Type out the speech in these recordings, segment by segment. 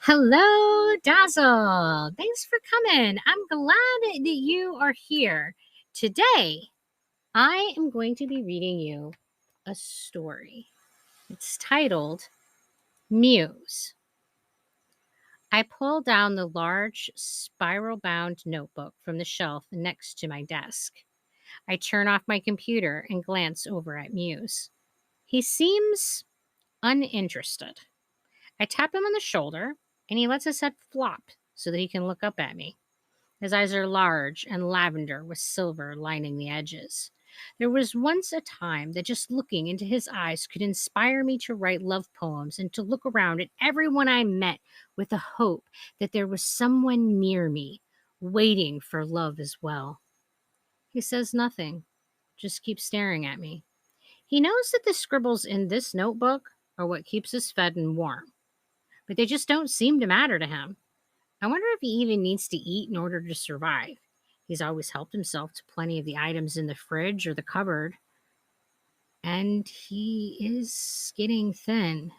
Hello, Dazzle. Thanks for coming. I'm glad that you are here. Today, I am going to be reading you a story. It's titled Muse. I pull down the large, spiral bound notebook from the shelf next to my desk. I turn off my computer and glance over at Muse. He seems uninterested. I tap him on the shoulder, and he lets his head flop so that he can look up at me. His eyes are large and lavender with silver lining the edges. There was once a time that just looking into his eyes could inspire me to write love poems and to look around at everyone I met with the hope that there was someone near me waiting for love as well. He says nothing, just keeps staring at me. He knows that the scribbles in this notebook are what keeps us fed and warm, but they just don't seem to matter to him. I wonder if he even needs to eat in order to survive. He's always helped himself to plenty of the items in the fridge or the cupboard, and he is getting thin.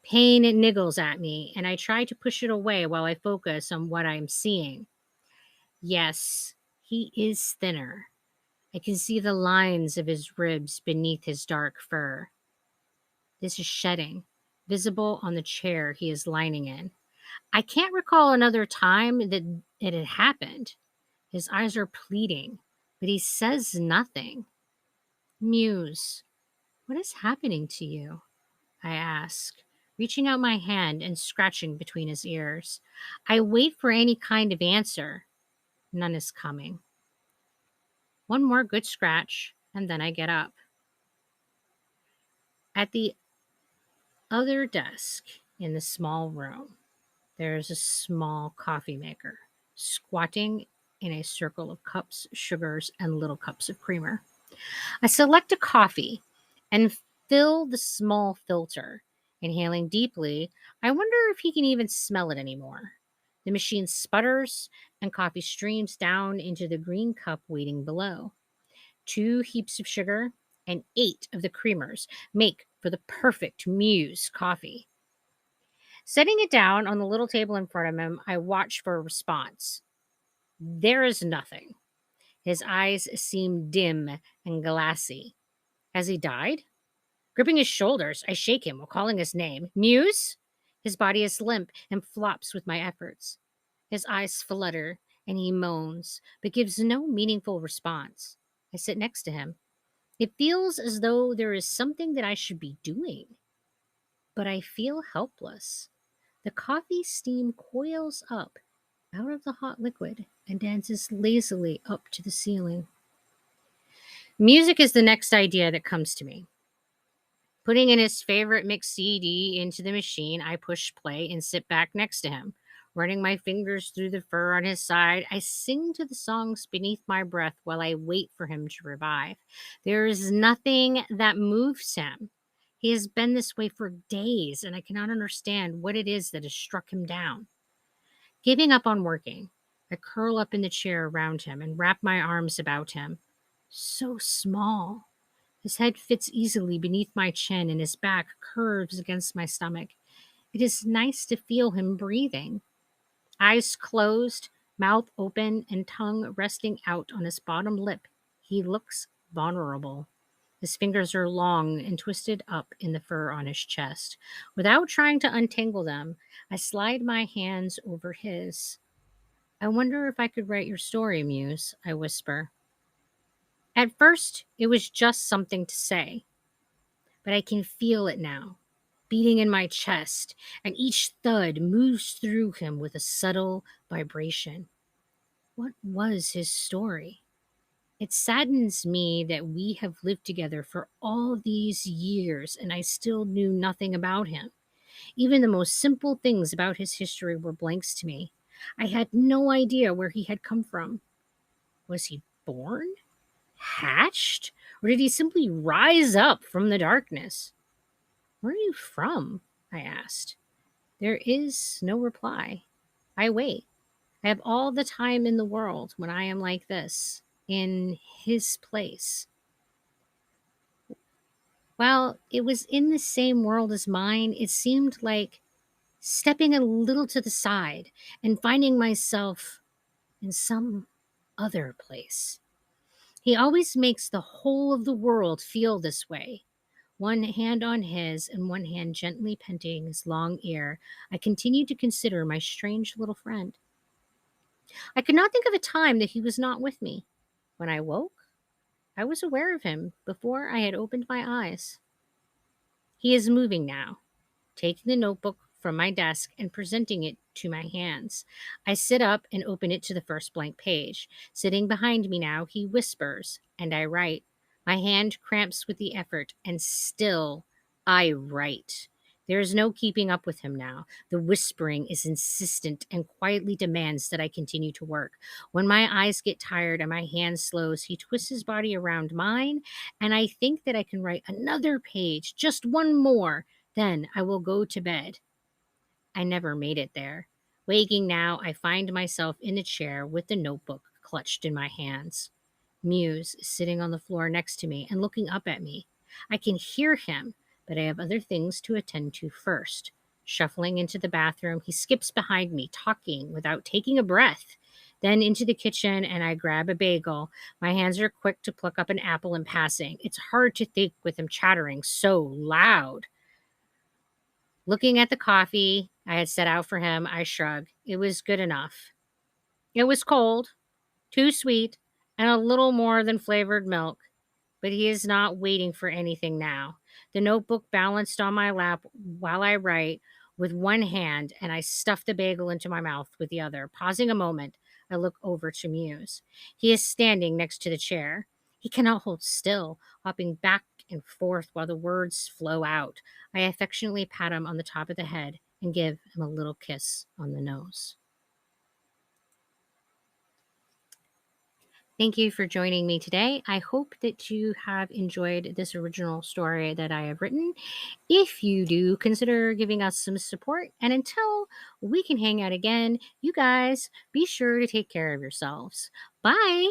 Pain niggles at me, and I try to push it away while I focus on what I'm seeing. Yes, he is thinner. I can see the lines of his ribs beneath his dark fur. This is shedding, visible on the chair he is lying in. I can't recall another time that it had happened. His eyes are pleading, but he says nothing. Muse, what is happening to you? I ask, reaching out my hand and scratching between his ears. I wait for any kind of answer. None is coming. One more good scratch, and then I get up. At the other desk in the small room, there is a small coffee maker, squatting in a circle of cups, sugars, and little cups of creamer. I select a coffee and fill the small filter. Inhaling deeply, I wonder if he can even smell it anymore. The machine sputters and coffee streams down into the green cup waiting below. 2 heaps of sugar and 8 of the creamers make for the perfect Muse coffee. Setting it down on the little table in front of him, I watch for a response. There is nothing. His eyes seem dim and glassy. Has he died? Gripping his shoulders, I shake him while calling his name. Muse? His body is limp and flops with my efforts. His eyes flutter and he moans, but gives no meaningful response. I sit next to him. It feels as though there is something that I should be doing, but I feel helpless. The coffee steam coils up out of the hot liquid and dances lazily up to the ceiling. Music is the next idea that comes to me. Putting in his favorite mix CD into the machine, I push play and sit back next to him. Running my fingers through the fur on his side, I sing to the songs beneath my breath while I wait for him to revive. There is nothing that moves him. He has been this way for days, and I cannot understand what it is that has struck him down. Giving up on working, I curl up in the chair around him and wrap my arms about him. So small. His head fits easily beneath my chin and his back curves against my stomach. It is nice to feel him breathing. Eyes closed, mouth open, and tongue resting out on his bottom lip, he looks vulnerable. His fingers are long and twisted up in the fur on his chest. Without trying to untangle them, I slide my hands over his. I wonder if I could write your story, Muse, I whisper. At first, it was just something to say, but I can feel it now, beating in my chest, and each thud moves through him with a subtle vibration. What was his story? It saddens me that we have lived together for all these years and I still knew nothing about him. Even the most simple things about his history were blanks to me. I had no idea where he had come from. Was he born? Hatched? Or did he simply rise up from the darkness? Where are you from? I asked. There is no reply. I wait. I have all the time in the world when I am like this, in his place. While it was in the same world as mine, it seemed like stepping a little to the side and finding myself in some other place. He always makes the whole of the world feel this way. One hand on his and one hand gently petting his long ear, I continued to consider my strange little friend. I could not think of a time that he was not with me. When I woke, I was aware of him before I had opened my eyes. He is moving now, taking the notebook from my desk and presenting it to my hands. I sit up and open it to the first blank page. Sitting behind me now, he whispers, and I write. My hand cramps with the effort, and still I write. There is no keeping up with him now. The whispering is insistent and quietly demands that I continue to work. When my eyes get tired and my hand slows, he twists his body around mine, and I think that I can write another page, just one more, then I will go to bed. I never made it there. Waking now, I find myself in a chair with the notebook clutched in my hands. Muse is sitting on the floor next to me and looking up at me. I can hear him, but I have other things to attend to first. Shuffling into the bathroom, he skips behind me, talking without taking a breath. Then into the kitchen, and I grab a bagel. My hands are quick to pluck up an apple in passing. It's hard to think with him chattering so loud. Looking at the coffee I had set out for him, I shrugged. It was good enough. It was cold, too sweet, and a little more than flavored milk, but he is not waiting for anything now. The notebook balanced on my lap while I write with one hand, and I stuff the bagel into my mouth with the other. Pausing a moment, I look over to Muse. He is standing next to the chair. He cannot hold still, hopping back and forth while the words flow out. I affectionately pat him on the top of the head and give him a little kiss on the nose. Thank you for joining me today. I hope that you have enjoyed this original story that I have written. If you do, consider giving us some support. And until we can hang out again, you guys be sure to take care of yourselves. Bye.